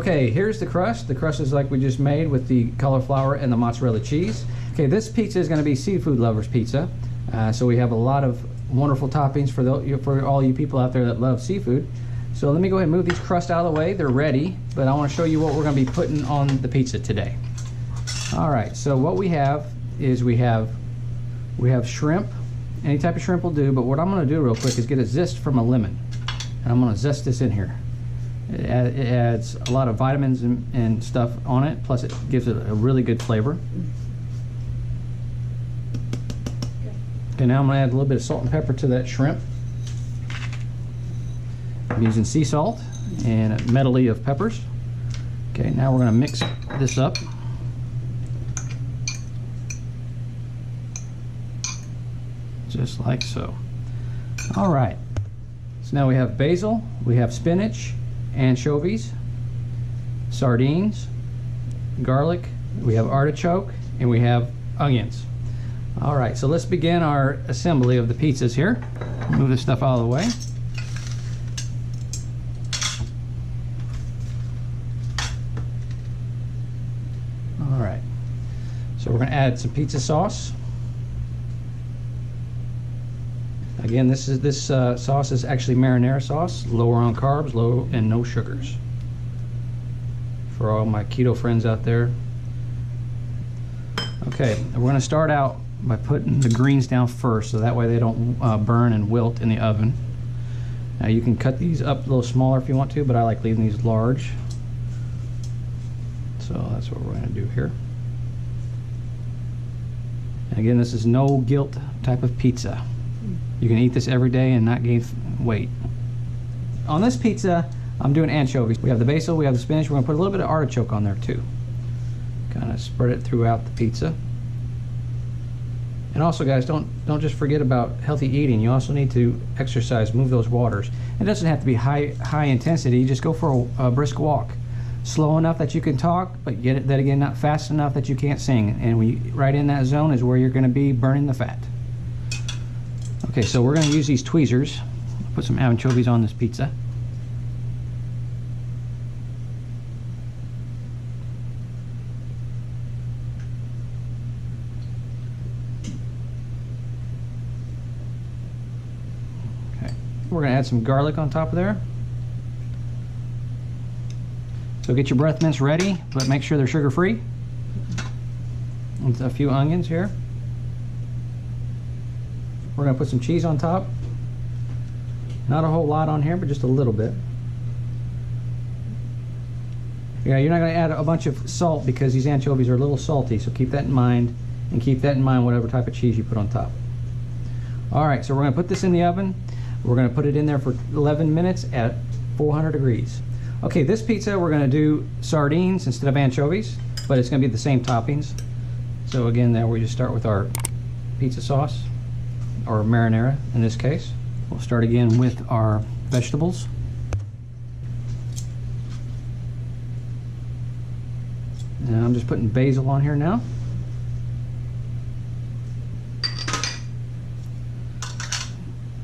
Okay, here's the crust. The crust is like we just made with the cauliflower and the mozzarella cheese. Okay, this pizza is going to be seafood lovers pizza. So we have a lot of wonderful toppings for all you people out there that love seafood. So let me go ahead and move these crusts out of the way. They're ready, but I want to show you what we're going to be putting on the pizza today. All right, so what we have is we have shrimp. Any type of shrimp will do, but what I'm going to do real quick is get a zest from a lemon. And I'm going to zest this in here. It adds a lot of vitamins and stuff on it, plus it gives it a really good flavor. Okay, now I'm going to add a little bit of salt and pepper to that shrimp. I'm using sea salt and a medley of peppers. Okay, now we're going to mix this up. Just like so. All right, so now we have basil, we have spinach, anchovies, sardines, garlic, we have artichoke, and we have onions. All right, so let's begin our assembly of the pizzas here. Move this stuff out of the way. All right, so we're going to add some pizza sauce. Again, this sauce is actually marinara sauce, lower on carbs, low and no sugars. For all my keto friends out there. Okay, we're going to start out by putting the greens down first, so that way they don't burn and wilt in the oven. Now you can cut these up a little smaller if you want to, but I like leaving these large. So that's what we're going to do here. And again, this is no guilt type of pizza. You can eat this every day and not gain weight. On this pizza, I'm doing anchovies. We have the basil, we have the spinach, we're going to put a little bit of artichoke on there too. Kind of spread it throughout the pizza. And also, guys, don't just forget about healthy eating. You also need to exercise, move those waters. It doesn't have to be high intensity. You just go for a brisk walk. Slow enough that you can talk, but yet that again, not fast enough that you can't sing. And right in that zone is where you're going to be burning the fat. Okay, so we're going to use these tweezers. Put some anchovies on this pizza. Okay, we're going to add some garlic on top of there. So get your breath mints ready, but make sure they're sugar-free. With a few onions here. We're going to put some cheese on top. Not a whole lot on here, but just a little bit. Yeah, you're not going to add a bunch of salt because these anchovies are a little salty, so keep that in mind, and keep that in mind whatever type of cheese you put on top. All right, so we're going to put this in the oven. We're going to put it in there for 11 minutes at 400 degrees. Okay, this pizza we're going to do sardines instead of anchovies, but it's going to be the same toppings. So again, there we just start with our pizza sauce, or marinara in this case. We'll start again with our vegetables. And I'm just putting basil on here now.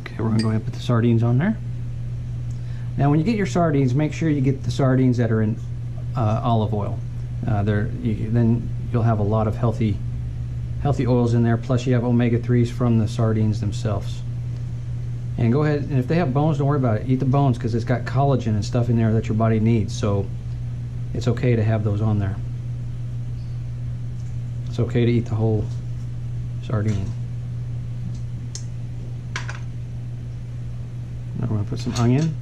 Okay, we're going to go ahead and put the sardines on there. Now when you get your sardines, make sure you get the sardines that are in olive oil. Then you'll have a lot of healthy oils in there, plus you have omega-3s from the sardines themselves. And go ahead, and if they have bones, don't worry about it. Eat the bones because it's got collagen and stuff in there that your body needs, so it's okay to have those on there. It's okay to eat the whole sardine. Now we're going to put some onion.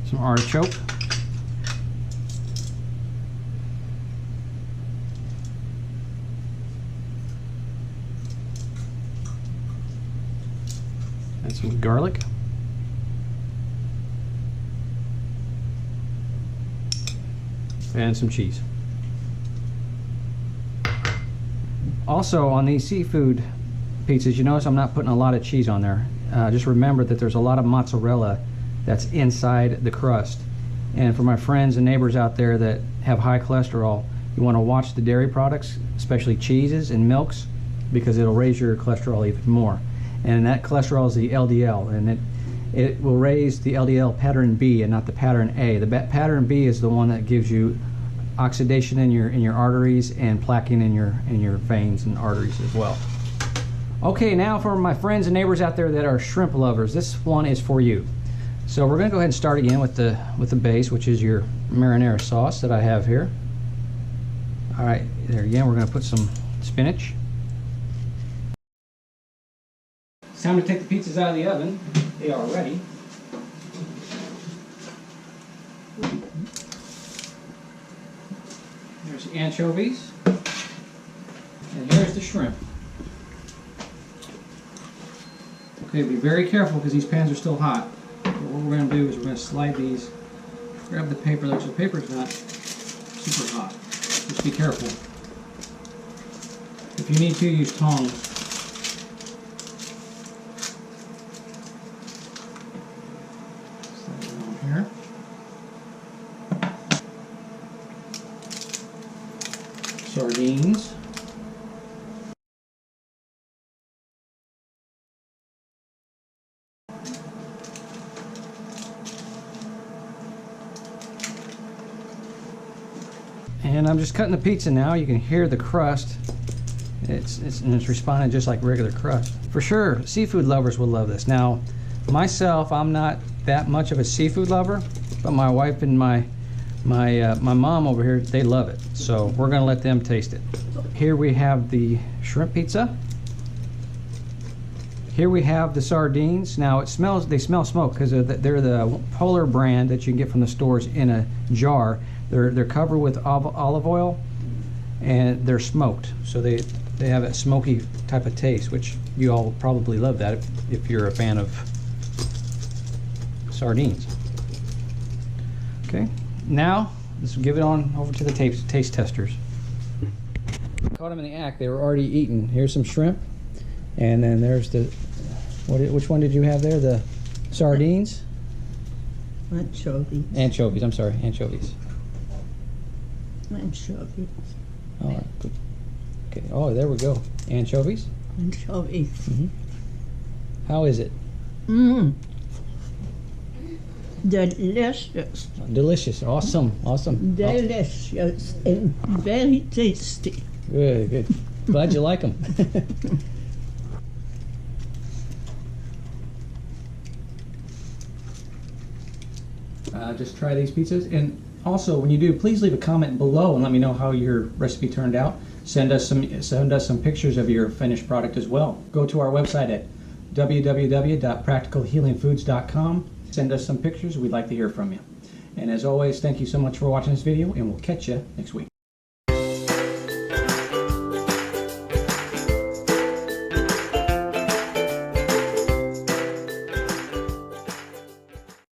Some artichoke. And some garlic. And some cheese. Also, on these seafood pizzas, you notice I'm not putting a lot of cheese on there. Just remember that there's a lot of mozzarella that's inside the crust. And for my friends and neighbors out there that have high cholesterol, you want to watch the dairy products, especially cheeses and milks, because it'll raise your cholesterol even more. And that cholesterol is the LDL, and it will raise the LDL pattern B and not the pattern A. The pattern B is the one that gives you oxidation in your arteries and plaquing in your veins and arteries as well. Okay, now for my friends and neighbors out there that are shrimp lovers, this one is for you. So we're going to go ahead and start again with the base, which is your marinara sauce that I have here. All right, there again, we're going to put some spinach. It's time to take the pizzas out of the oven. They are ready. There's the anchovies. And here's the shrimp. Okay, be very careful because these pans are still hot. But what we're going to do is we're going to slide these, grab the paper there so the paper is not super hot. Just be careful. If you need to, use tongs. Slide it on here. Sardines. And I'm just cutting the pizza now. You can hear the crust. It's responding just like regular crust. For sure, seafood lovers will love this. Now, myself, I'm not that much of a seafood lover, but my wife and my mom over here, they love it. So we're gonna let them taste it. Here we have the shrimp pizza. Here we have the sardines. Now they smell smoke because they're the Polar brand that you can get from the stores in a jar. They're covered with olive oil and they're smoked, so they have a smoky type of taste, which you all will probably love that if you're a fan of sardines. Okay, now let's give it on over to the taste testers. Caught them in the act. They were already eaten. Here's some shrimp, and then there's the which one did you have there? The sardines? Anchovies. Anchovies. I'm sorry, anchovies. Anchovies. All right, good. Okay. Oh, there we go. Anchovies. Anchovies. Mm-hmm. How is it? Delicious. Delicious. Awesome. Awesome. Delicious and very tasty. Good. Good. Glad you like them. Just try these pizzas, and also when you do, please leave a comment below and let me know how your recipe turned out. Send us some pictures of your finished product as well. Go to our website at www.practicalhealingfoods.com. Send us some pictures. We'd like to hear from you. And as always, thank you so much for watching this video, and we'll catch you next week.